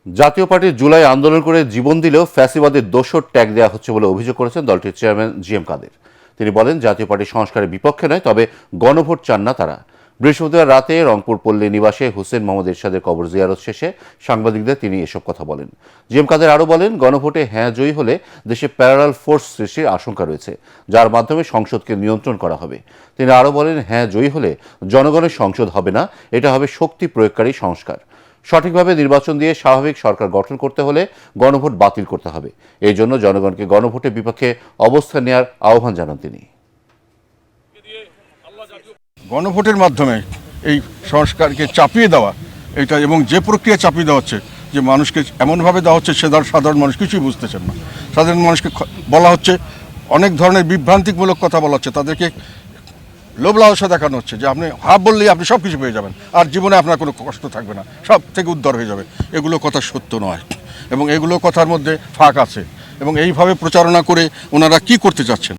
জাতীয় পার্টির জুলাই আন্দোলন করে জীবন দিলেও ফ্যাসিবাদের দোসর ট্যাগ দেওয়া হচ্ছে বলে অভিযোগ করেছেন দলটির চেয়ারম্যান জি.এম. কাদের। তিনি বলেন, জাতীয় পার্টি সংস্কারের বিপক্ষে নয়, তবে গণভোট চান না তারা। বৃহস্পতিবার রাতে রংপুর পল্লী নিবাসে হুসেন মোহাম্মদ এরশাদের কবর জিয়ারত শেষে সাংবাদিকদের তিনি এসব কথা বলেন। জি.এম. কাদের আরও বলেন, গণভোটে হ্যাঁ জয়ী হলে দেশে প্যারালাল ফোর্স সৃষ্টির আশঙ্কা রয়েছে, যার মাধ্যমে সংসদকে নিয়ন্ত্রণ করা হবে। তিনি আরও বলেন, হ্যাঁ জয়ী হলে জনগণের সংসদ হবে না, এটা হবে শক্তি প্রয়োগকারী সংস্কার। সঠিকভাবে নির্বাচন দিয়ে স্বাভাবিক সরকার গঠন করতে হলে গণভোট বাতিল করতে হবে। এই জন্য জনগণকে গণভোটের বিপক্ষে অবস্থান নেওয়ার আহ্বান জানান তিনি। গণভোটের মাধ্যমে এই সংস্কারকে চাপিয়ে দেওয়া, এটা এবং যে প্রক্রিয়া চাপিয়ে দেওয়া হচ্ছে, যে মানুষকে এমনভাবে দেওয়া হচ্ছে সে সাধারণ মানুষ কিছুই বুঝতেছেন না। সাধারণ মানুষকে বলা হচ্ছে অনেক ধরনের বিভ্রান্তিমূলক কথা বলা হচ্ছে, তাদেরকে লোভ লালসা দেখানো হচ্ছে যে আপনি হাফ বললেই আপনি সব কিছু পেয়ে যাবেন, আর জীবনে আপনার কোনো কষ্ট থাকবে না, সব থেকে উদ্ধার হয়ে যাবে। এগুলো কথা সত্য নয় এবং এগুলো কথার মধ্যে ফাঁক আছে এবং এইভাবে প্রচারণা করে ওনারা কি করতে চাচ্ছেন।